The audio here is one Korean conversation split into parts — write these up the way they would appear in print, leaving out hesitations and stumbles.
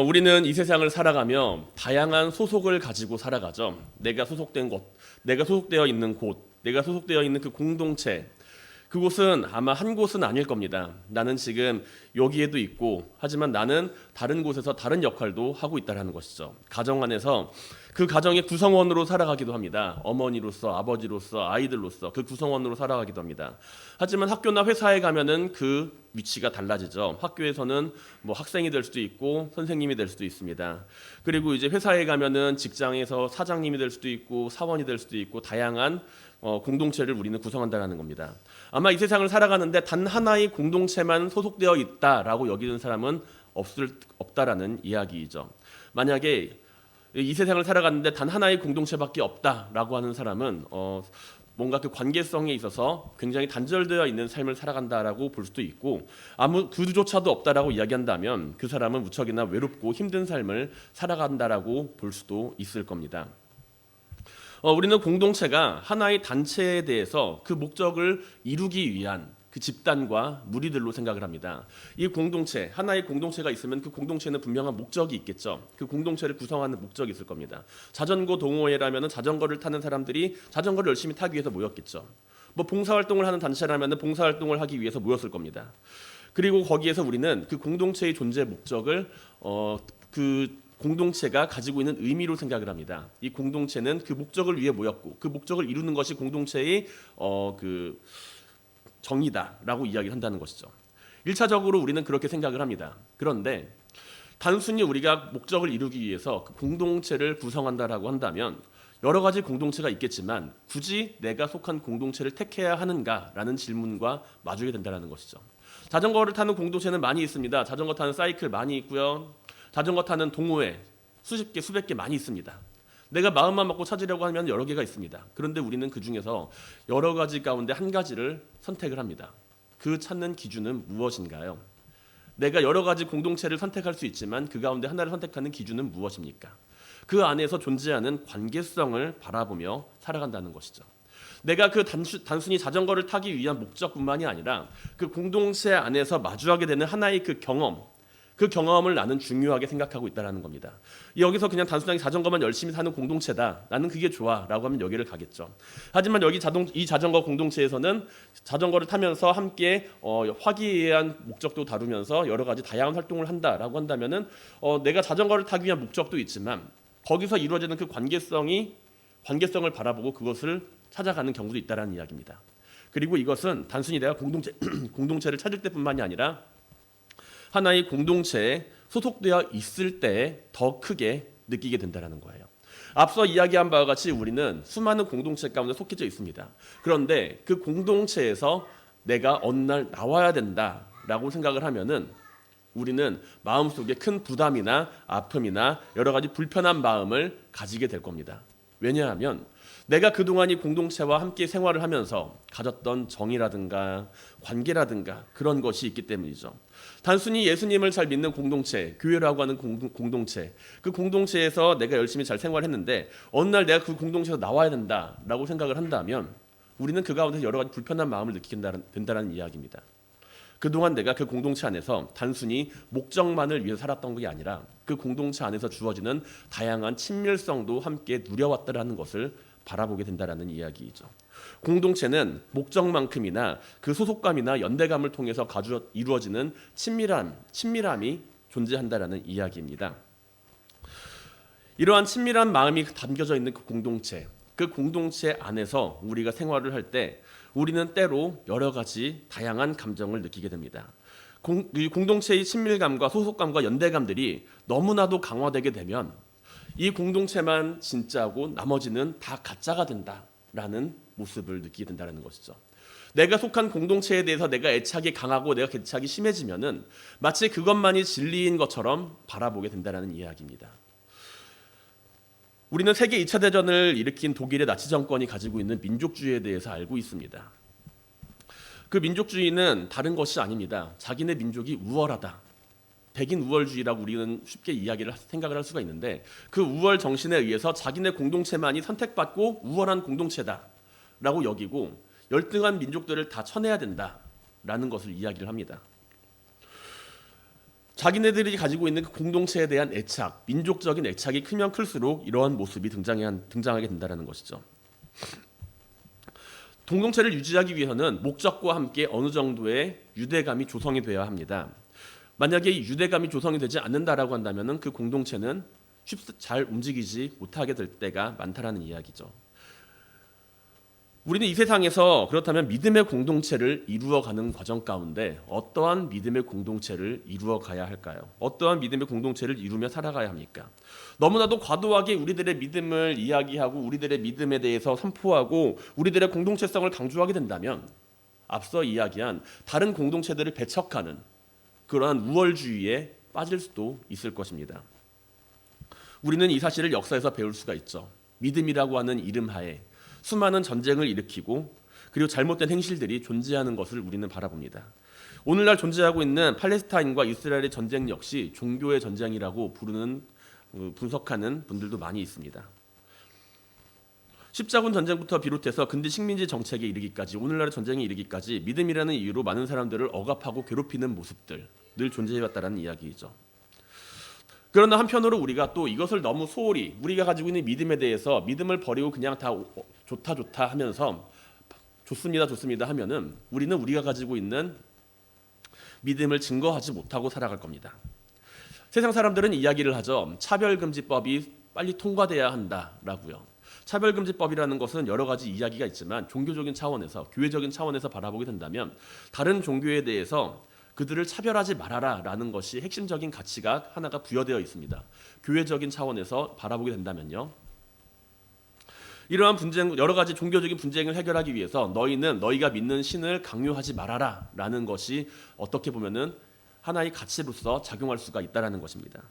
우리는 이 세상을 살아가며 다양한 소속을 가지고 살아가죠. 내가 소속된 곳, 내가 소속되어 있는 곳, 내가 소속되어 있는 그 공동체, 그곳은 아마 한 곳은 아닐 겁니다. 나는 지금 여기에도 있고, 하지만 나는 다른 곳에서 다른 역할도 하고 있다는 것이죠. 가정 안에서 그 가정의 구성원으로 살아가기도 합니다. 어머니로서, 아버지로서, 아이들로서 그 구성원으로 살아가기도 합니다. 하지만 학교나 회사에 가면은 그 위치가 달라지죠. 학교에서는 뭐 학생이 될 수도 있고 선생님이 될 수도 있습니다. 그리고 이제 회사에 가면은 직장에서 사장님이 될 수도 있고 사원이 될 수도 있고 다양한 공동체를 우리는 구성한다는 겁니다. 아마 이 세상을 살아가는데 단 하나의 공동체만 소속되어 있다라고 여기는 사람은 없다라는 이야기이죠. 만약에 이 세상을 살아가는데 단 하나의 공동체밖에 없다라고 하는 사람은 뭔가 그 관계성에 있어서 굉장히 단절되어 있는 삶을 살아간다라고 볼 수도 있고, 아무 그조차도 없다라고 이야기한다면 그 사람은 무척이나 외롭고 힘든 삶을 살아간다라고 볼 수도 있을 겁니다. 우리는 공동체가 하나의 단체에 대해서 그 목적을 이루기 위한 그 집단과 무리들로 생각을 합니다. 이 공동체, 하나의 공동체가 있으면 그 공동체는 분명한 목적이 있겠죠. 그 공동체를 구성하는 목적이 있을 겁니다. 자전거 동호회라면 자전거를 타는 사람들이 자전거를 열심히 타기 위해서 모였겠죠. 뭐 봉사활동을 하는 단체라면 봉사활동을 하기 위해서 모였을 겁니다. 그리고 거기에서 우리는 그 공동체의 존재 목적을 그 공동체가 가지고 있는 의미로 생각을 합니다. 이 공동체는 그 목적을 위해 모였고 그 목적을 이루는 것이 공동체의 그 정의다라고 이야기를 한다는 것이죠. 1차적으로 우리는 그렇게 생각을 합니다. 그런데 단순히 우리가 목적을 이루기 위해서 그 공동체를 구성한다라고 한다면 여러 가지 공동체가 있겠지만 굳이 내가 속한 공동체를 택해야 하는가라는 질문과 마주하게 된다는 것이죠. 자전거를 타는 공동체는 많이 있습니다. 자전거 타는 사이클 많이 있고요. 자전거 타는 동호회 수십 개, 수백 개 많이 있습니다. 내가 마음만 먹고 찾으려고 하면 여러 개가 있습니다. 그런데 우리는 그 중에서 여러 가지 가운데 한 가지를 선택을 합니다. 그 찾는 기준은 무엇인가요? 내가 여러 가지 공동체를 선택할 수 있지만 그 가운데 하나를 선택하는 기준은 무엇입니까? 그 안에서 존재하는 관계성을 바라보며 살아간다는 것이죠. 내가 그 단순히 자전거를 타기 위한 목적뿐만이 아니라 그 공동체 안에서 마주하게 되는 하나의 그 경험을 나는 중요하게 생각하고 있다는 겁니다. 여기서 그냥 단순하게 자전거만 열심히 타는 공동체다. 나는 그게 좋아. 라고 하면 여기를 가겠죠. 하지만 여기 이 자전거 공동체에서는 자전거를 타면서 함께 화기애애한 목적도 다루면서 여러 가지 다양한 활동을 한다라고 한다면은 내가 자전거를 타기 위한 목적도 있지만 거기서 이루어지는 그 관계성을 바라보고 그것을 찾아가는 경우도 있다는 이야기입니다. 그리고 이것은 단순히 내가 공동체를 찾을 때뿐만이 아니라 하나의 공동체에 소속되어 있을 때 더 크게 느끼게 된다는 거예요. 앞서 이야기한 바와 같이 우리는 수많은 공동체 가운데 속해져 있습니다. 그런데 그 공동체에서 내가 어느 날 나와야 된다라고 생각을 하면은 우리는 마음속에 큰 부담이나 아픔이나 여러 가지 불편한 마음을 가지게 될 겁니다. 왜냐하면 내가 그동안 이 공동체와 함께 생활을 하면서 가졌던 정이라든가 관계라든가 그런 것이 있기 때문이죠. 단순히 예수님을 잘 믿는 공동체, 교회라고 하는 공동체, 그 공동체에서 내가 열심히 잘 생활했는데 어느 날 내가 그 공동체에서 나와야 된다라고 생각을 한다면 우리는 그 가운데 여러 가지 불편한 마음을 느끼게 된다는 이야기입니다. 그동안 내가 그 공동체 안에서 단순히 목적만을 위해 살았던 게 아니라 그 공동체 안에서 주어지는 다양한 친밀성도 함께 누려왔다는 것을 바라보게 된다는 이야기이죠. 공동체는 목적만큼이나 그 소속감이나 연대감을 통해서 이루어지는 친밀함이 존재한다는 이야기입니다. 이러한 친밀한 마음이 담겨져 있는 그 공동체 안에서 우리가 생활을 할 때 우리는 때로 여러 가지 다양한 감정을 느끼게 됩니다. 이 공동체의 친밀감과 소속감과 연대감들이 너무나도 강화되게 되면 이 공동체만 진짜고 나머지는 다 가짜가 된다라는 모습을 느끼게 된다는 것이죠. 내가 속한 공동체에 대해서 내가 애착이 강하고 내가 애착이 심해지면은 마치 그것만이 진리인 것처럼 바라보게 된다는 이야기입니다. 우리는 세계 2차 대전을 일으킨 독일의 나치 정권이 가지고 있는 민족주의에 대해서 알고 있습니다. 그 민족주의는 다른 것이 아닙니다. 자기네 민족이 우월하다. 백인 우월주의라고 우리는 쉽게 생각을 할 수가 있는데 그 우월 정신에 의해서 자기네 공동체만이 선택받고 우월한 공동체다라고 여기고 열등한 민족들을 다 쳐내야 된다라는 것을 이야기를 합니다. 자기네들이 가지고 있는 그 공동체에 대한 애착, 민족적인 애착이 크면 클수록 이러한 모습이 등장하게 된다는 것이죠. 공동체를 유지하기 위해서는 목적과 함께 어느 정도의 유대감이 조성이 되어야 합니다. 만약에 이 유대감이 조성이 되지 않는다라고 한다면 그 공동체는 잘 움직이지 못하게 될 때가 많다라는 이야기죠. 우리는 이 세상에서 그렇다면 믿음의 공동체를 이루어가는 과정 가운데 어떠한 믿음의 공동체를 이루어가야 할까요? 어떠한 믿음의 공동체를 이루며 살아가야 합니까? 너무나도 과도하게 우리들의 믿음을 이야기하고 우리들의 믿음에 대해서 선포하고 우리들의 공동체성을 강조하게 된다면 앞서 이야기한 다른 공동체들을 배척하는 그러한 우월주의에 빠질 수도 있을 것입니다. 우리는 이 사실을 역사에서 배울 수가 있죠. 믿음이라고 하는 이름 하에 수많은 전쟁을 일으키고 그리고 잘못된 행실들이 존재하는 것을 우리는 바라봅니다. 오늘날 존재하고 있는 팔레스타인과 이스라엘의 전쟁 역시 종교의 전쟁이라고 분석하는 분들도 많이 있습니다. 십자군 전쟁부터 비롯해서 근대 식민지 정책에 이르기까지 오늘날의 전쟁에 이르기까지 믿음이라는 이유로 많은 사람들을 억압하고 괴롭히는 모습들 늘 존재해왔다는 이야기이죠. 그러나 한편으로 우리가 또 이것을 너무 소홀히 우리가 가지고 있는 믿음에 대해서 믿음을 버리고 그냥 다 좋다 하면서 좋습니다 하면은 우리는 우리가 가지고 있는 믿음을 증거하지 못하고 살아갈 겁니다. 세상 사람들은 이야기를 하죠. 차별금지법이 빨리 통과돼야 한다라고요. 차별금지법이라는 것은 여러 가지 이야기가 있지만 종교적인 차원에서 교회적인 차원에서 바라보게 된다면 다른 종교에 대해서 그들을 차별하지 말아라라는 것이 핵심적인 가치가 하나가 부여되어 있습니다. 교회적인 차원에서 바라보게 된다면요. 이러한 분쟁, 여러 가지 종교적인 분쟁을 해결하기 위해서 너희는 너희가 믿는 신을 강요하지 말아라라는 것이 어떻게 보면은 하나의 가치로서 작용할 수가 있다라는 것입니다.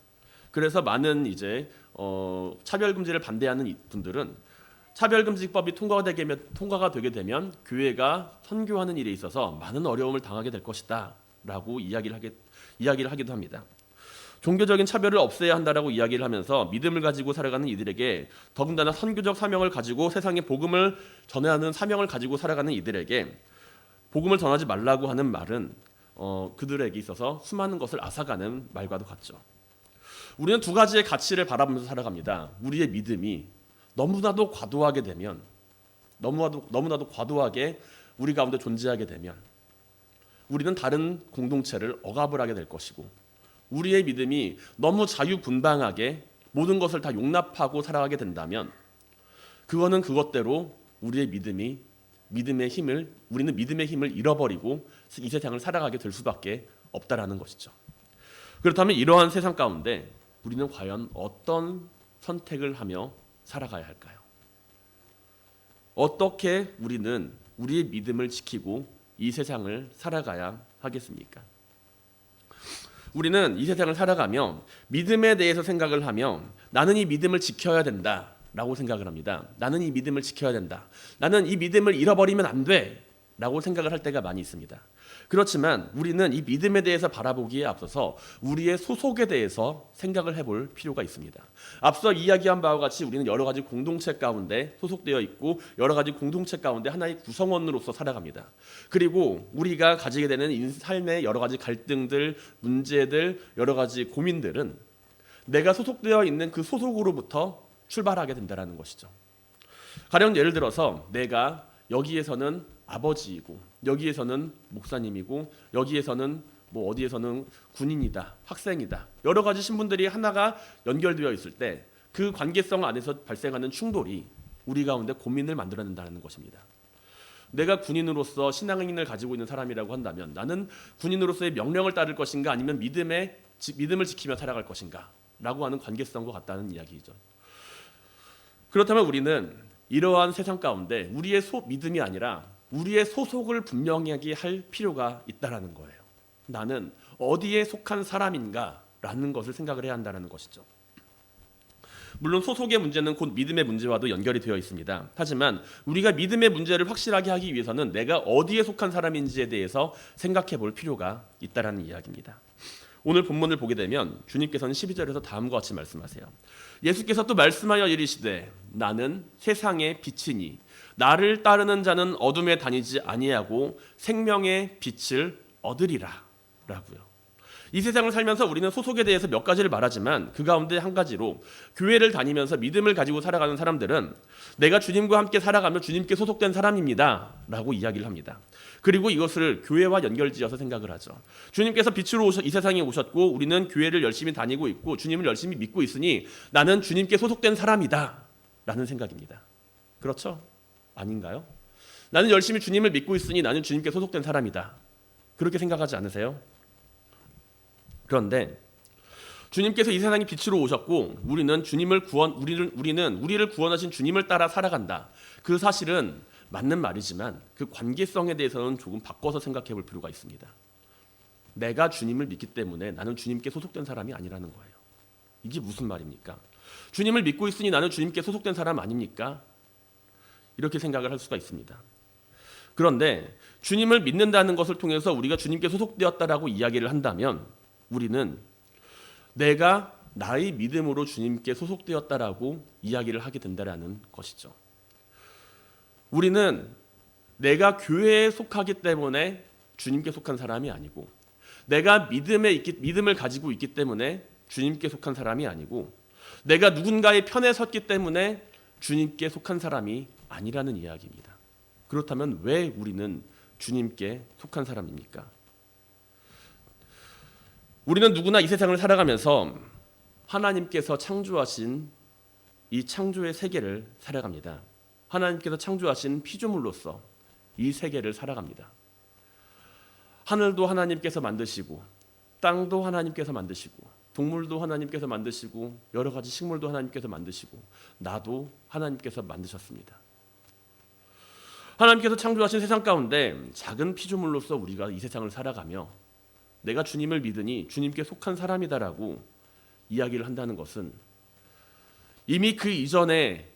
그래서 많은 차별금지를 반대하는 분들은 차별금지법이 통과가 되게 되면 교회가 선교하는 일에 있어서 많은 어려움을 당하게 될 것이다 라고 이야기를 하기도 합니다. 종교적인 차별을 없애야 한다라고 이야기를 하면서 믿음을 가지고 살아가는 이들에게 더군다나 선교적 사명을 가지고 세상에 복음을 전하는 사명을 가지고 살아가는 이들에게 복음을 전하지 말라고 하는 말은 그들에게 있어서 수많은 것을 앗아가는 말과도 같죠. 우리는 두 가지의 가치를 바라보면서 살아갑니다. 우리의 믿음이 너무나도 과도하게 되면 너무나도 과도하게 우리 가운데 존재하게 되면 우리는 다른 공동체를 억압을 하게 될 것이고 우리의 믿음이 너무 자유분방하게 모든 것을 다 용납하고 살아가게 된다면 그거는 그것대로 우리는 믿음의 힘을 잃어버리고 이 세상을 살아가게 될 수밖에 없다라는 것이죠. 그렇다면 이러한 세상 가운데 우리는 과연 어떤 선택을 하며 살아가야 할까요? 어떻게 우리는 우리의 믿음을 지키고 이 세상을 살아가야 하겠습니까? 우리는 이 세상을 살아가며 믿음에 대해서 생각을 하며 나는 이 믿음을 지켜야 된다라고 생각을 합니다. 나는 이 믿음을 지켜야 된다. 나는 이 믿음을 잃어버리면 안 돼라고 생각을 할 때가 많이 있습니다. 그렇지만 우리는 이 믿음에 대해서 바라보기에 앞서서 우리의 소속에 대해서 생각을 해볼 필요가 있습니다. 앞서 이야기한 바와 같이 우리는 여러 가지 공동체 가운데 소속되어 있고 여러 가지 공동체 가운데 하나의 구성원으로서 살아갑니다. 그리고 우리가 가지게 되는 삶의 여러 가지 갈등들, 문제들, 여러 가지 고민들은 내가 소속되어 있는 그 소속으로부터 출발하게 된다는 것이죠. 가령 예를 들어서 내가 여기에서는 아버지이고 여기에서는 목사님이고 여기에서는 어디에서는 군인이다, 학생이다. 여러 가지 신분들이 하나가 연결되어 있을 때 그 관계성 안에서 발생하는 충돌이 우리 가운데 고민을 만들어낸다는 것입니다. 내가 군인으로서 신앙인을 가지고 있는 사람이라고 한다면 나는 군인으로서의 명령을 따를 것인가 아니면 믿음을 지키며 살아갈 것인가 라고 하는 관계성과 같다는 이야기죠. 그렇다면 우리는 이러한 세상 가운데 우리의 믿음이 아니라 우리의 소속을 분명하게 할 필요가 있다라는 거예요. 나는 어디에 속한 사람인가라는 것을 생각을 해야 한다는 것이죠. 물론 소속의 문제는 곧 믿음의 문제와도 연결이 되어 있습니다. 하지만 우리가 믿음의 문제를 확실하게 하기 위해서는 내가 어디에 속한 사람인지에 대해서 생각해 볼 필요가 있다라는 이야기입니다. 오늘 본문을 보게 되면 주님께서는 12절에서 다음과 같이 말씀하세요. 예수께서 또 말씀하여 이르시되 나는 세상의 빛이니 나를 따르는 자는 어둠에 다니지 아니하고 생명의 빛을 얻으리라 라고요. 이 세상을 살면서 우리는 소속에 대해서 몇 가지를 말하지만 그 가운데 한 가지로 교회를 다니면서 믿음을 가지고 살아가는 사람들은 내가 주님과 함께 살아가며 주님께 소속된 사람입니다 라고 이야기를 합니다. 그리고 이것을 교회와 연결지어서 생각을 하죠. 주님께서 빛으로 이 세상에 오셨고 우리는 교회를 열심히 다니고 있고 주님을 열심히 믿고 있으니 나는 주님께 소속된 사람이다 라는 생각입니다. 그렇죠? 아닌가요? 나는 열심히 주님을 믿고 있으니 나는 주님께 소속된 사람이다. 그렇게 생각하지 않으세요? 그런데 주님께서 이 세상에 빛으로 오셨고 우리는 우리를 구원하신 주님을 따라 살아간다. 그 사실은 맞는 말이지만 그 관계성에 대해서는 조금 바꿔서 생각해 볼 필요가 있습니다. 내가 주님을 믿기 때문에 나는 주님께 소속된 사람이 아니라는 거예요. 이게 무슨 말입니까? 주님을 믿고 있으니 나는 주님께 소속된 사람 아닙니까? 이렇게 생각을 할 수가 있습니다. 그런데 주님을 믿는다는 것을 통해서 우리가 주님께 소속되었다라고 이야기를 한다면 우리는 내가 나의 믿음으로 주님께 소속되었다라고 이야기를 하게 된다라는 것이죠. 우리는 내가 교회에 속하기 때문에 주님께 속한 사람이 아니고 내가 믿음을 가지고 있기 때문에 주님께 속한 사람이 아니고 내가 누군가의 편에 섰기 때문에 주님께 속한 사람이 아니라는 이야기입니다. 그렇다면 왜 우리는 주님께 속한 사람입니까? 우리는 누구나 이 세상을 살아가면서 하나님께서 창조하신 이 창조의 세계를 살아갑니다. 하나님께서 창조하신 피조물로서 이 세계를 살아갑니다. 하늘도 하나님께서 만드시고 땅도 하나님께서 만드시고 동물도 하나님께서 만드시고 여러 가지 식물도 하나님께서 만드시고 나도 하나님께서 만드셨습니다. 하나님께서 창조하신 세상 가운데 작은 피조물로서 우리가 이 세상을 살아가며 내가 주님을 믿으니 주님께 속한 사람이다라고 이야기를 한다는 것은 이미 그 이전에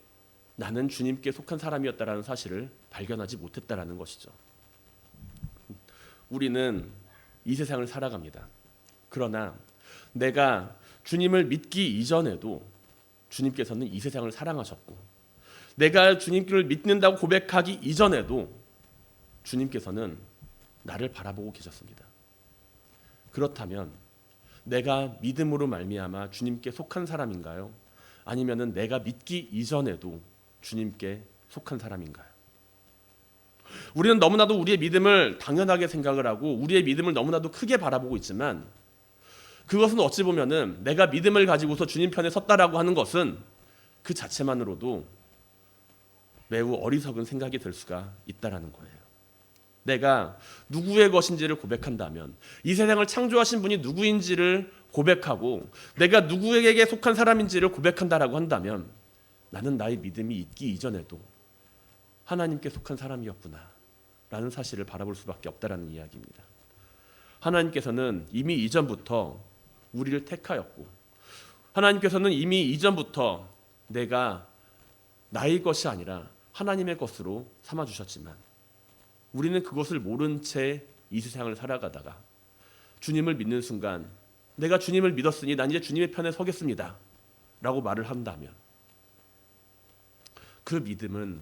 나는 주님께 속한 사람이었다라는 사실을 발견하지 못했다라는 것이죠. 우리는 이 세상을 살아갑니다. 그러나 내가 주님을 믿기 이전에도 주님께서는 이 세상을 사랑하셨고 내가 주님을 믿는다고 고백하기 이전에도 주님께서는 나를 바라보고 계셨습니다. 그렇다면 내가 믿음으로 말미암아 주님께 속한 사람인가요? 아니면은 내가 믿기 이전에도 주님께 속한 사람인가요? 우리는 너무나도 우리의 믿음을 당연하게 생각을 하고 우리의 믿음을 너무나도 크게 바라보고 있지만 그것은 어찌 보면은 내가 믿음을 가지고서 주님 편에 섰다라고 하는 것은 그 자체만으로도 매우 어리석은 생각이 들 수가 있다라는 거예요. 내가 누구의 것인지를 고백한다면 이 세상을 창조하신 분이 누구인지를 고백하고 내가 누구에게 속한 사람인지를 고백한다라고 한다면 나는 나의 믿음이 있기 이전에도 하나님께 속한 사람이었구나 라는 사실을 바라볼 수밖에 없다라는 이야기입니다. 하나님께서는 이미 이전부터 우리를 택하였고 하나님께서는 이미 이전부터 내가 나의 것이 아니라 하나님의 것으로 삼아주셨지만 우리는 그것을 모른 채 이 세상을 살아가다가 주님을 믿는 순간 내가 주님을 믿었으니 난 이제 주님의 편에 서겠습니다 라고 말을 한다면 그 믿음은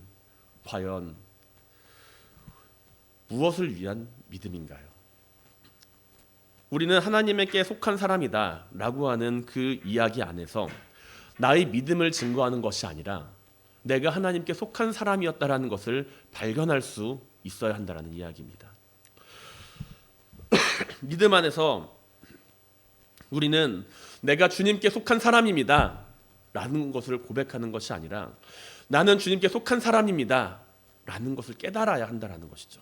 과연 무엇을 위한 믿음인가요? 우리는 하나님께 속한 사람이다 라고 하는 그 이야기 안에서 나의 믿음을 증거하는 것이 아니라 내가 하나님께 속한 사람이었다라는 것을 발견할 수 있어야 한다는 이야기입니다. 믿음 안에서 우리는 내가 주님께 속한 사람입니다 라는 것을 고백하는 것이 아니라 나는 주님께 속한 사람입니다 라는 것을 깨달아야 한다는 것이죠.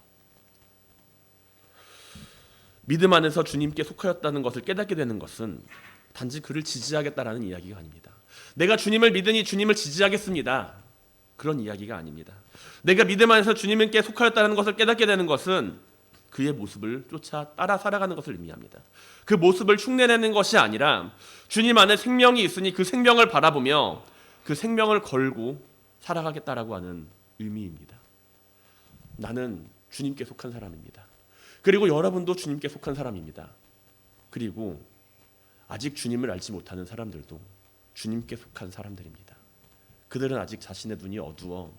믿음 안에서 주님께 속하였다는 것을 깨닫게 되는 것은 단지 그를 지지하겠다라는 이야기가 아닙니다. 내가 주님을 믿으니 주님을 지지하겠습니다. 그런 이야기가 아닙니다. 내가 믿음 안에서 주님께 속하였다는 것을 깨닫게 되는 것은 그의 모습을 쫓아 따라 살아가는 것을 의미합니다. 그 모습을 흉내내는 것이 아니라 주님 안에 생명이 있으니 그 생명을 바라보며 그 생명을 걸고 살아가겠다라고 하는 의미입니다. 나는 주님께 속한 사람입니다. 그리고 여러분도 주님께 속한 사람입니다. 그리고 아직 주님을 알지 못하는 사람들도 주님께 속한 사람들입니다. 그들은 아직 자신의 눈이 어두워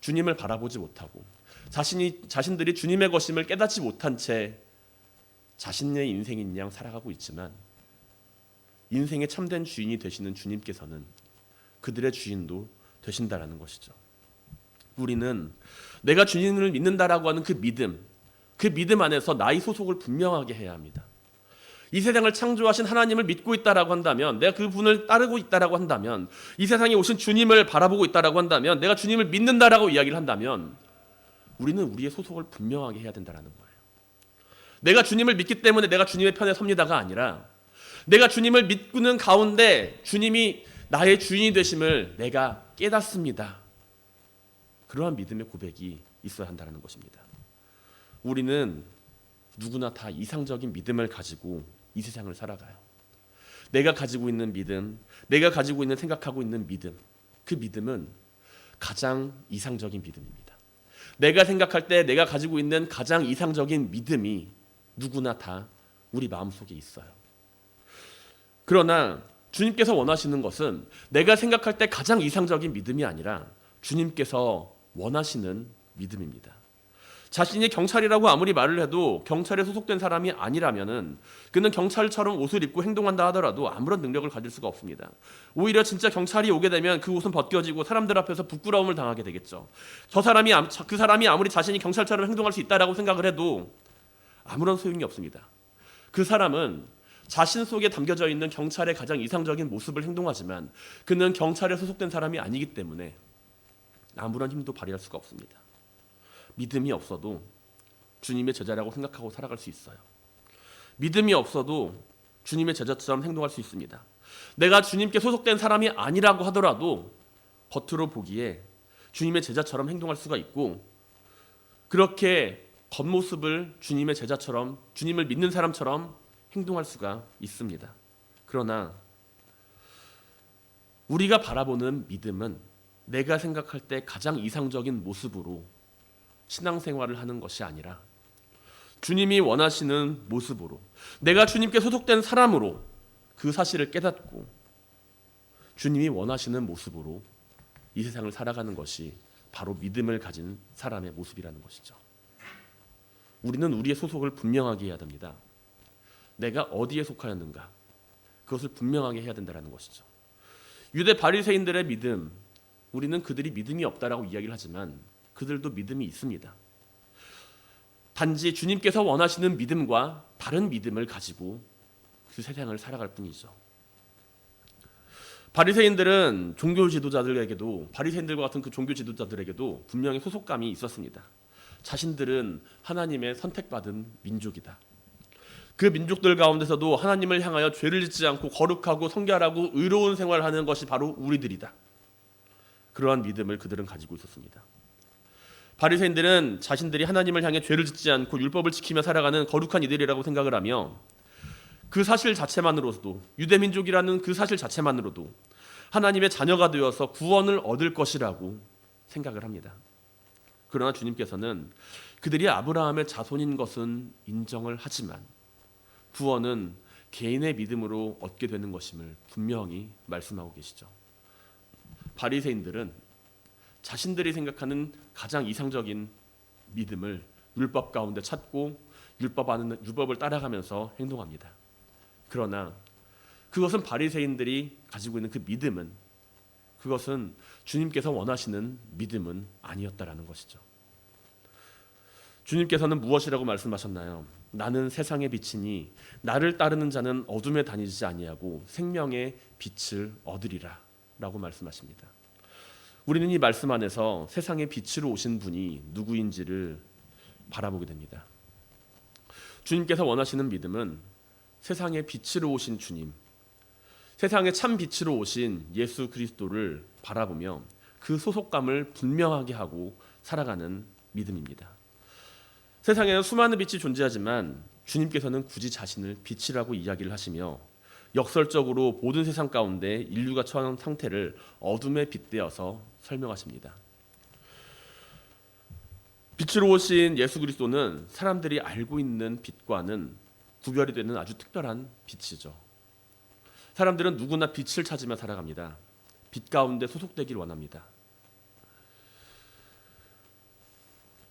주님을 바라보지 못하고 자신들이 주님의 것임을 깨닫지 못한 채 자신의 인생인 양 살아가고 있지만 인생의 참된 주인이 되시는 주님께서는 그들의 주인도 되신다라는 것이죠. 우리는 내가 주님을 믿는다라고 하는 그 믿음 안에서 나의 소속을 분명하게 해야 합니다. 이 세상을 창조하신 하나님을 믿고 있다라고 한다면, 내가 그분을 따르고 있다라고 한다면, 이 세상에 오신 주님을 바라보고 있다라고 한다면, 내가 주님을 믿는다라고 이야기를 한다면 우리는 우리의 소속을 분명하게 해야 된다라는 거예요. 내가 주님을 믿기 때문에 내가 주님의 편에 섭니다가 아니라, 내가 주님을 믿는 가운데 주님이 나의 주인이 되심을 내가 깨닫습니다. 그러한 믿음의 고백이 있어야 한다는 것입니다. 우리는 누구나 다 이상적인 믿음을 가지고 이 세상을 살아가요. 내가 가지고 있는 믿음, 내가 가지고 있는 생각하고 있는 믿음, 그 믿음은 가장 이상적인 믿음입니다. 내가 생각할 때 내가 가지고 있는 가장 이상적인 믿음이 누구나 다 우리 마음속에 있어요. 그러나 주님께서 원하시는 것은 내가 생각할 때 가장 이상적인 믿음이 아니라 주님께서 원하시는 믿음입니다. 자신이 경찰이라고 아무리 말을 해도 경찰에 소속된 사람이 아니라면은 그는 경찰처럼 옷을 입고 행동한다 하더라도 아무런 능력을 가질 수가 없습니다. 오히려 진짜 경찰이 오게 되면 그 옷은 벗겨지고 사람들 앞에서 부끄러움을 당하게 되겠죠. 그 사람이 아무리 자신이 경찰처럼 행동할 수 있다라고 생각을 해도 아무런 소용이 없습니다. 그 사람은 자신 속에 담겨져 있는 경찰의 가장 이상적인 모습을 행동하지만 그는 경찰에 소속된 사람이 아니기 때문에 아무런 힘도 발휘할 수가 없습니다. 믿음이 없어도 주님의 제자라고 생각하고 살아갈 수 있어요. 믿음이 없어도 주님의 제자처럼 행동할 수 있습니다. 내가 주님께 소속된 사람이 아니라고 하더라도 겉으로 보기에 주님의 제자처럼 행동할 수가 있고, 그렇게 겉모습을 주님의 제자처럼, 주님을 믿는 사람처럼 행동할 수가 있습니다. 그러나 우리가 바라보는 믿음은 내가 생각할 때 가장 이상적인 모습으로 신앙생활을 하는 것이 아니라 주님이 원하시는 모습으로, 내가 주님께 소속된 사람으로 그 사실을 깨닫고 주님이 원하시는 모습으로 이 세상을 살아가는 것이 바로 믿음을 가진 사람의 모습이라는 것이죠. 우리는 우리의 소속을 분명하게 해야 됩니다. 내가 어디에 속하였는가, 그것을 분명하게 해야 된다는 것이죠. 유대 바리새인들의 믿음, 우리는 그들이 믿음이 없다라고 이야기를 하지만 그들도 믿음이 있습니다. 단지 주님께서 원하시는 믿음과 다른 믿음을 가지고 그 세상을 살아갈 뿐이죠. 바리새인들과 같은 그 종교 지도자들에게도 분명히 소속감이 있었습니다. 자신들은 하나님의 선택받은 민족이다. 그 민족들 가운데서도 하나님을 향하여 죄를 짓지 않고 거룩하고 성결하고 의로운 생활을 하는 것이 바로 우리들이다. 그러한 믿음을 그들은 가지고 있었습니다. 바리새인들은 자신들이 하나님을 향해 죄를 짓지 않고 율법을 지키며 살아가는 거룩한 이들이라고 생각을 하며, 그 사실 자체만으로도, 유대민족이라는 그 사실 자체만으로도 하나님의 자녀가 되어서 구원을 얻을 것이라고 생각을 합니다. 그러나 주님께서는 그들이 아브라함의 자손인 것은 인정을 하지만 구원은 개인의 믿음으로 얻게 되는 것임을 분명히 말씀하고 계시죠. 바리새인들은 자신들이 생각하는 가장 이상적인 믿음을 율법 가운데 찾고 율법을 따라가면서 행동합니다. 그러나 그것은 바리새인들이 가지고 있는 그 믿음은, 그것은 주님께서 원하시는 믿음은 아니었다라는 것이죠. 주님께서는 무엇이라고 말씀하셨나요? 나는 세상의 빛이니 나를 따르는 자는 어둠에 다니지 아니하고 생명의 빛을 얻으리라 라고 말씀하십니다. 우리는 이 말씀 안에서 세상의 빛으로 오신 분이 누구인지를 바라보게 됩니다. 주님께서 원하시는 믿음은 세상의 빛으로 오신 주님, 세상의 참 빛으로 오신 예수 그리스도를 바라보며 그 소속감을 분명하게 하고 살아가는 믿음입니다. 세상에는 수많은 빛이 존재하지만 주님께서는 굳이 자신을 빛이라고 이야기를 하시며 역설적으로 모든 세상 가운데 인류가 처한 상태를 어둠에 빗대어서 설명하십니다. 빛으로 오신 예수 그리스도는 사람들이 알고 있는 빛과는 구별이 되는 아주 특별한 빛이죠. 사람들은 누구나 빛을 찾으며 살아갑니다. 빛 가운데 소속되길 원합니다.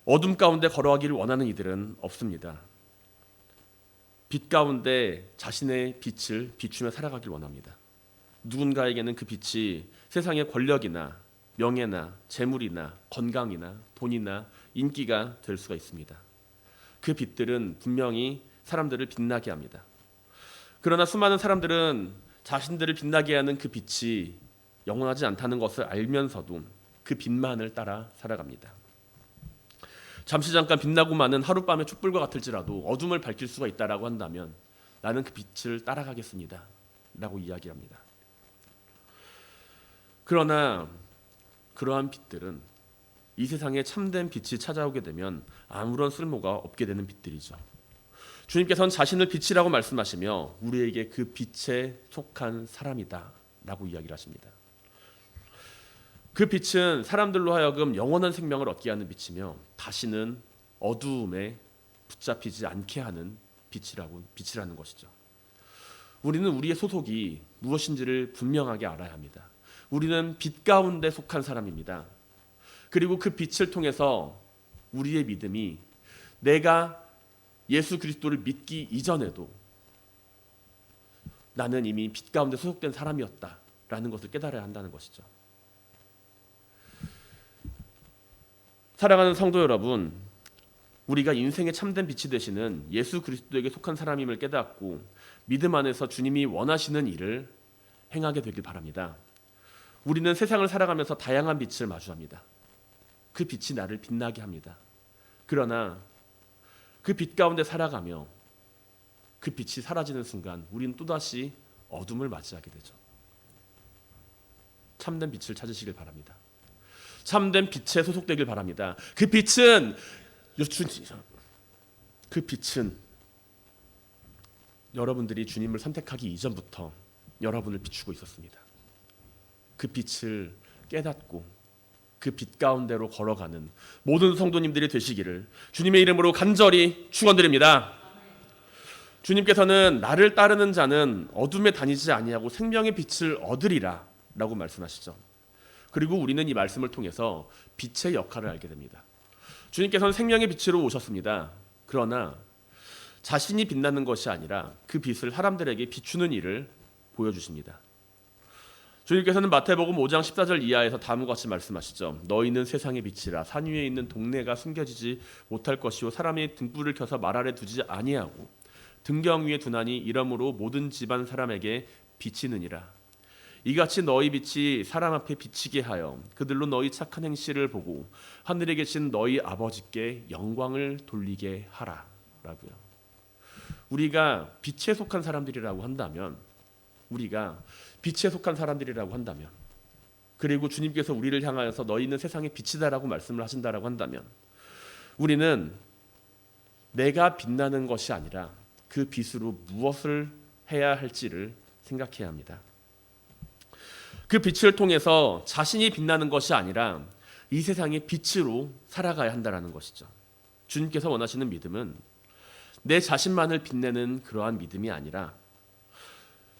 어둠 가운데 걸어가기를 원하는 이들은 없습니다. 빛 가운데 자신의 빛을 비추며 살아가길 원합니다. 누군가에게는 그 빛이 세상의 권력이나 명예나 재물이나 건강이나 돈이나 인기가 될 수가 있습니다. 그 빛들은 분명히 사람들을 빛나게 합니다. 그러나 수많은 사람들은 자신들을 빛나게 하는 그 빛이 영원하지 않다는 것을 알면서도 그 빛만을 따라 살아갑니다. 잠시 잠깐 빛나고 마는 하룻밤의 촛불과 같을지라도 어둠을 밝힐 수가 있다라고 한다면 나는 그 빛을 따라가겠습니다 라고 이야기합니다. 그러나 그러한 빛들은 이 세상에 참된 빛이 찾아오게 되면 아무런 쓸모가 없게 되는 빛들이죠. 주님께서는 자신을 빛이라고 말씀하시며 우리에게 그 빛에 속한 사람이다 라고 이야기를 하십니다. 그 빛은 사람들로 하여금 영원한 생명을 얻게 하는 빛이며 다시는 어두움에 붙잡히지 않게 하는 빛이라는 것이죠. 우리는 우리의 소속이 무엇인지를 분명하게 알아야 합니다. 우리는 빛 가운데 속한 사람입니다. 그리고 그 빛을 통해서 우리의 믿음이 내가 예수 그리스도를 믿기 이전에도 나는 이미 빛 가운데 소속된 사람이었다라는 것을 깨달아야 한다는 것이죠. 사랑하는 성도 여러분, 우리가 인생의 참된 빛이 되시는 예수 그리스도에게 속한 사람임을 깨닫고 믿음 안에서 주님이 원하시는 일을 행하게 되길 바랍니다. 우리는 세상을 살아가면서 다양한 빛을 마주합니다. 그 빛이 나를 빛나게 합니다. 그러나 그 빛 가운데 살아가며 그 빛이 사라지는 순간 우리는 또다시 어둠을 맞이하게 되죠. 참된 빛을 찾으시길 바랍니다. 참된 빛에 소속되길 바랍니다. 그 빛은 여러분들이 주님을 선택하기 이전부터 여러분을 비추고 있었습니다. 그 빛을 깨닫고 그 빛 가운데로 걸어가는 모든 성도님들이 되시기를 주님의 이름으로 간절히 축원드립니다. 주님께서는 나를 따르는 자는 어둠에 다니지 아니하고 생명의 빛을 얻으리라 라고 말씀하시죠. 그리고 우리는 이 말씀을 통해서 빛의 역할을 알게 됩니다. 주님께서는 생명의 빛으로 오셨습니다. 그러나 자신이 빛나는 것이 아니라 그 빛을 사람들에게 비추는 일을 보여주십니다. 주님께서는 마태복음 5장 14절 이하에서 다음과 같이 말씀하시죠. 너희는 세상의 빛이라. 산 위에 있는 동네가 숨겨지지 못할 것이요 사람이 등불을 켜서 말 아래 두지 아니하고 등경 위에 두나니 이러므로 모든 집안 사람에게 비치느니라. 이같이 너희 빛이 사람 앞에 비치게 하여 그들로 너희 착한 행실을 보고 하늘에 계신 너희 아버지께 영광을 돌리게 하라 라고요. 우리가 빛에 속한 사람들이라고 한다면 그리고 주님께서 우리를 향하여서 너희는 세상의 빛이다라고 말씀을 하신다라고 한다면 우리는 내가 빛나는 것이 아니라 그 빛으로 무엇을 해야 할지를 생각해야 합니다. 그 빛을 통해서 자신이 빛나는 것이 아니라 이 세상의 빛으로 살아가야 한다는 것이죠. 주님께서 원하시는 믿음은 내 자신만을 빛내는 그러한 믿음이 아니라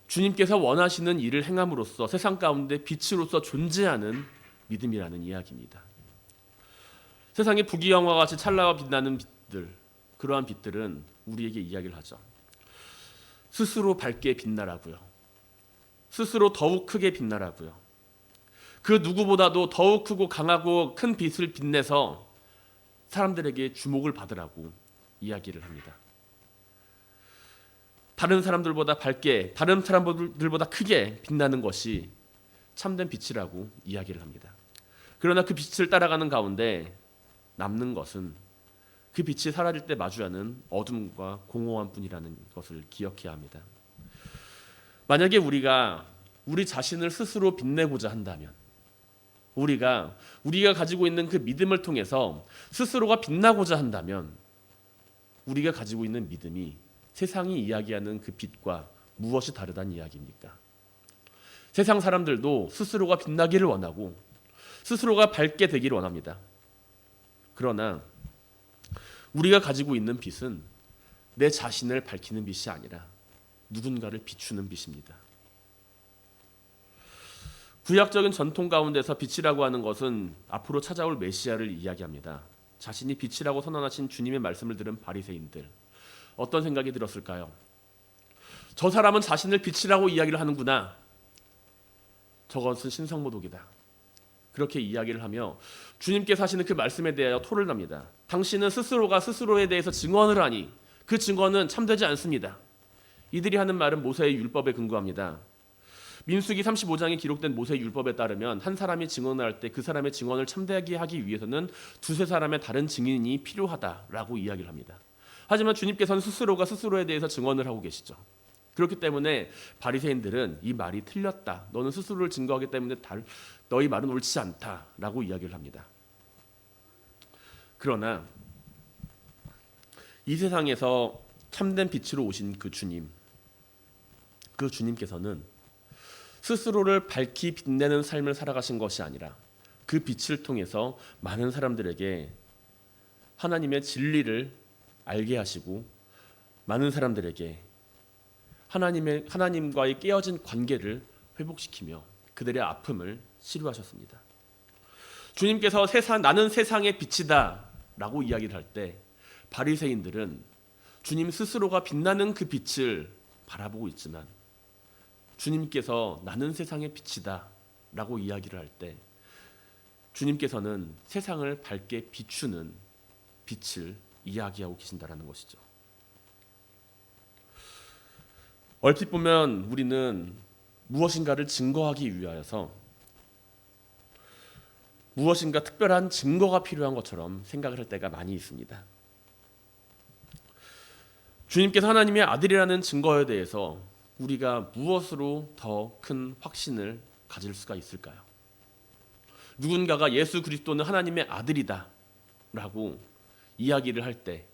주님께서 원하시는 일을 행함으로써 세상 가운데 빛으로서 존재하는 믿음이라는 이야기입니다. 세상의 부귀영화와 같이 찰나와 빛나는 빛들, 그러한 빛들은 우리에게 이야기를 하죠. 스스로 밝게 빛나라고요. 스스로 더욱 크게 빛나라고요. 그 누구보다도 더욱 크고 강하고 큰 빛을 빛내서 사람들에게 주목을 받으라고 이야기를 합니다. 다른 사람들보다 밝게, 다른 사람들보다 크게 빛나는 것이 참된 빛이라고 이야기를 합니다. 그러나 그 빛을 따라가는 가운데 남는 것은 그 빛이 사라질 때 마주하는 어둠과 공허한 뿐이라는 것을 기억해야 합니다. 만약에 우리가 우리 자신을 스스로 빛내고자 한다면 우리가 가지고 있는 그 믿음을 통해서 스스로가 빛나고자 한다면 우리가 가지고 있는 믿음이 세상이 이야기하는 그 빛과 무엇이 다르다는 이야기입니까? 세상 사람들도 스스로가 빛나기를 원하고 스스로가 밝게 되기를 원합니다. 그러나 우리가 가지고 있는 빛은 내 자신을 밝히는 빛이 아니라 누군가를 비추는 빛입니다. 구약적인 전통 가운데서 빛이라고 하는 것은 앞으로 찾아올 메시아를 이야기합니다. 자신이 빛이라고 선언하신 주님의 말씀을 들은 바리새인들, 어떤 생각이 들었을까요? 저 사람은 자신을 빛이라고 이야기를 하는구나. 저것은 신성모독이다. 그렇게 이야기를 하며 주님께서 하시는 그 말씀에 대하여 토를 납니다. 당신은 스스로가 스스로에 대해서 증언을 하니 그 증언은 참되지 않습니다. 이들이 하는 말은 모세의 율법에 근거합니다. 민수기 35장에 기록된 모세의 율법에 따르면 한 사람이 증언을 할 때 그 사람의 증언을 참되게 하기 위해서는 두세 사람의 다른 증인이 필요하다라고 이야기를 합니다. 하지만 주님께서는 스스로가 스스로에 대해서 증언을 하고 계시죠. 그렇기 때문에 바리새인들은 이 말이 틀렸다. 너는 스스로를 증거하기 때문에 너희 말은 옳지 않다라고 이야기를 합니다. 그러나 이 세상에서 참된 빛으로 오신 그 주님께서는 스스로를 밝히 빛내는 삶을 살아가신 것이 아니라 그 빛을 통해서 많은 사람들에게 하나님의 진리를 알게 하시고 많은 사람들에게 하나님과의 깨어진 관계를 회복시키며 그들의 아픔을 치료하셨습니다. 주님께서 나는 세상의 빛이다 라고 이야기를 할 때 바리새인들은 주님 스스로가 빛나는 그 빛을 바라보고 있지만 주님께서 나는 세상의 빛이다 라고 이야기를 할 때 주님께서는 세상을 밝게 비추는 빛을 이야기하고 계신다라는 것이죠. 얼핏 보면 우리는 무엇인가를 증거하기 위하여서 무엇인가 특별한 증거가 필요한 것처럼 생각을 할 때가 많이 있습니다. 주님께서 하나님의 아들이라는 증거에 대해서 우리가 무엇으로 더 큰 확신을 가질 수가 있을까요? 누군가가 예수 그리스도는 하나님의 아들이다 라고 이야기를 할 때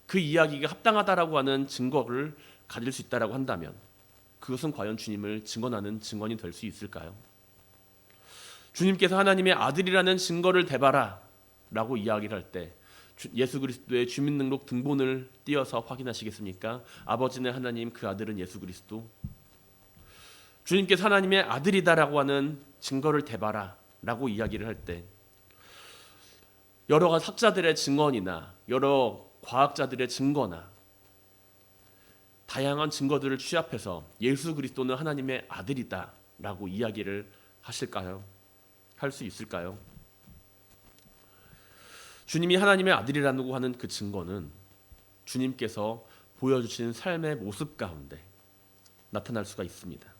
그 이야기가 합당하다라고 하는 증거를 가질 수 있다라고 한다면 그것은 과연 주님을 증언하는 증언이 될 수 있을까요? 주님께서 하나님의 아들이라는 증거를 대봐라 라고 이야기를 할 때 예수 그리스도의 주민등록 등본을 띄어서 확인하시겠습니까? 아버지는 하나님, 그 아들은 예수 그리스도. 주님께서 하나님의 아들이다라고 하는 증거를 대봐라 라고 이야기를 할 때 여러 학자들의 증언이나 여러 과학자들의 증거나 다양한 증거들을 취합해서 예수 그리스도는 하나님의 아들이다라고 이야기를 하실까요? 할 수 있을까요? 주님이 하나님의 아들이라고 하는 그 증거는 주님께서 보여주신 삶의 모습 가운데 나타날 수가 있습니다.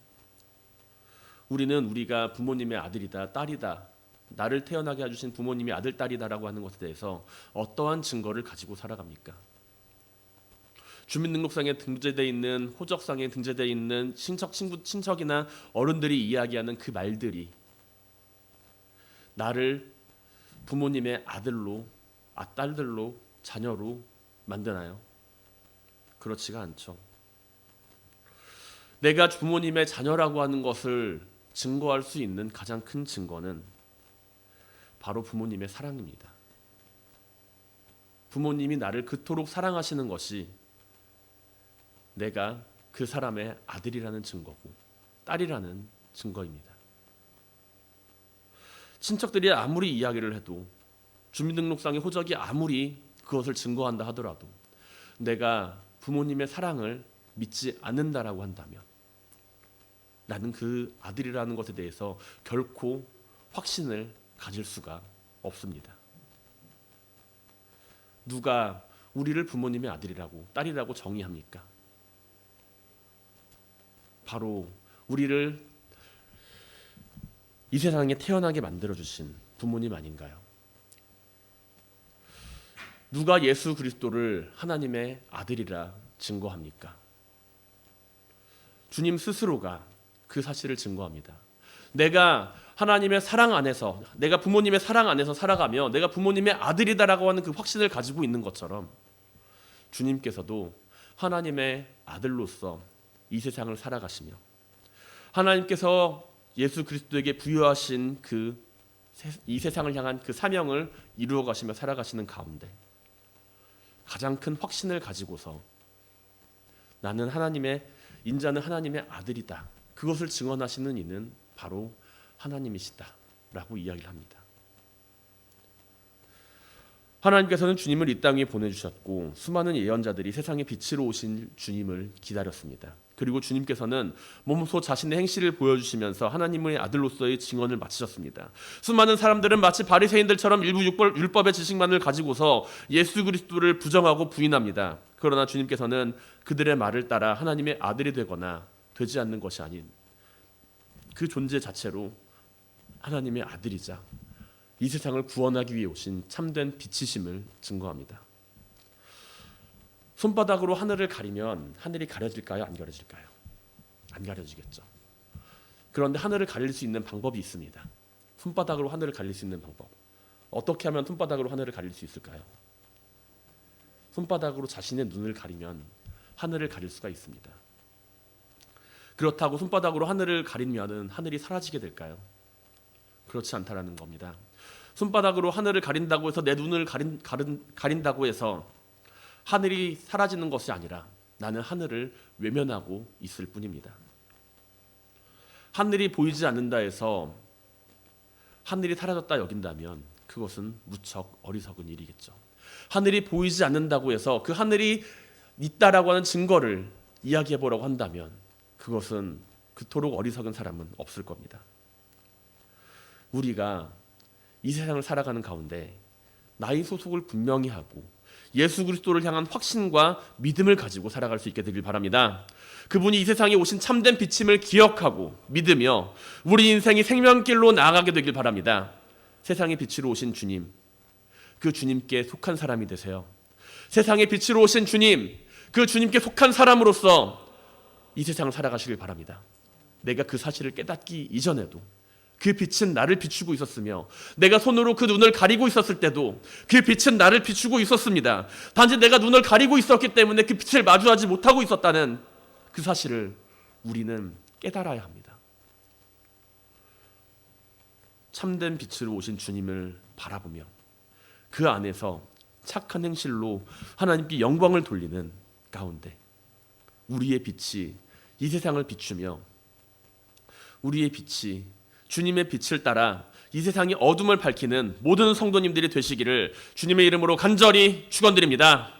우리가 부모님의 아들이다, 딸이다, 나를 태어나게 해주신 부모님이 아들, 딸이다라고 하는 것에 대해서 어떠한 증거를 가지고 살아갑니까? 주민등록상에 등재되어 있는, 호적상에 등재되어 있는 친척이나 어른들이 이야기하는 그 말들이 나를 부모님의 아들로, 딸들로, 자녀로 만드나요? 그렇지가 않죠. 내가 부모님의 자녀라고 하는 것을 증거할 수 있는 가장 큰 증거는 바로 부모님의 사랑입니다. 부모님이 나를 그토록 사랑하시는 것이 내가 그 사람의 아들이라는 증거고 딸이라는 증거입니다. 친척들이 아무리 이야기를 해도 주민등록상의 호적이 아무리 그것을 증거한다 하더라도 내가 부모님의 사랑을 믿지 않는다라고 한다면 나는 그 아들이라는 것에 대해서 결코 확신을 가질 수가 없습니다. 누가 우리를 부모님의 아들이라고 딸이라고 정의합니까? 바로 우리를 이 세상에 태어나게 만들어주신 부모님 아닌가요? 누가 예수 그리스도를 하나님의 아들이라 증거합니까? 주님 스스로가 그 사실을 증거합니다. 내가 하나님의 사랑 안에서, 내가 부모님의 사랑 안에서 살아가며 내가 부모님의 아들이다라고 하는 그 확신을 가지고 있는 것처럼 주님께서도 하나님의 아들로서 이 세상을 살아가시며 하나님께서 예수 그리스도에게 부여하신 이 세상을 향한 그 사명을 이루어 가시며 살아가시는 가운데 가장 큰 확신을 가지고서 나는 인자는 하나님의 아들이다. 그것을 증언하시는 이는 바로 하나님이시다라고 이야기를 합니다. 하나님께서는 주님을 이 땅에 보내주셨고 수많은 예언자들이 세상의 빛으로 오신 주님을 기다렸습니다. 그리고 주님께서는 몸소 자신의 행실을 보여주시면서 하나님의 아들로서의 증언을 마치셨습니다. 수많은 사람들은 마치 바리새인들처럼 일부 율법의 지식만을 가지고서 예수 그리스도를 부정하고 부인합니다. 그러나 주님께서는 그들의 말을 따라 하나님의 아들이 되거나 되지 않는 것이 아닌 그 존재 자체로 하나님의 아들이자 이 세상을 구원하기 위해 오신 참된 빛이심을 증거합니다. 손바닥으로 하늘을 가리면 하늘이 가려질까요? 안 가려질까요? 안 가려지겠죠. 그런데 하늘을 가릴 수 있는 방법이 있습니다. 손바닥으로 하늘을 가릴 수 있는 방법. 어떻게 하면 손바닥으로 하늘을 가릴 수 있을까요? 손바닥으로 자신의 눈을 가리면 하늘을 가릴 수가 있습니다. 그렇다고 손바닥으로 하늘을 가리면 하늘이 사라지게 될까요? 그렇지 않다라는 겁니다. 손바닥으로 하늘을 가린다고 해서 내 눈을 가린다고 해서 하늘이 사라지는 것이 아니라 나는 하늘을 외면하고 있을 뿐입니다. 하늘이 보이지 않는다 해서 하늘이 사라졌다 여긴다면 그것은 무척 어리석은 일이겠죠. 하늘이 보이지 않는다고 해서 그 하늘이 있다라고 하는 증거를 이야기해 보라고 한다면 그것은 그토록 어리석은 사람은 없을 겁니다. 우리가 이 세상을 살아가는 가운데 나의 소속을 분명히 하고 예수 그리스도를 향한 확신과 믿음을 가지고 살아갈 수 있게 되길 바랍니다. 그분이 이 세상에 오신 참된 빛임을 기억하고 믿으며 우리 인생이 생명길로 나아가게 되길 바랍니다. 세상의 빛으로 오신 주님, 그 주님께 속한 사람이 되세요. 세상의 빛으로 오신 주님, 그 주님께 속한 사람으로서 이 세상을 살아가시길 바랍니다. 내가 그 사실을 깨닫기 이전에도 그 빛은 나를 비추고 있었으며 내가 손으로 그 눈을 가리고 있었을 때도 그 빛은 나를 비추고 있었습니다. 단지 내가 눈을 가리고 있었기 때문에 그 빛을 마주하지 못하고 있었다는 그 사실을 우리는 깨달아야 합니다. 참된 빛으로 오신 주님을 바라보며 그 안에서 착한 행실로 하나님께 영광을 돌리는 가운데 우리의 빛이 이 세상을 비추며 우리의 빛이 주님의 빛을 따라 이 세상의 어둠을 밝히는 모든 성도님들이 되시기를 주님의 이름으로 간절히 축원드립니다.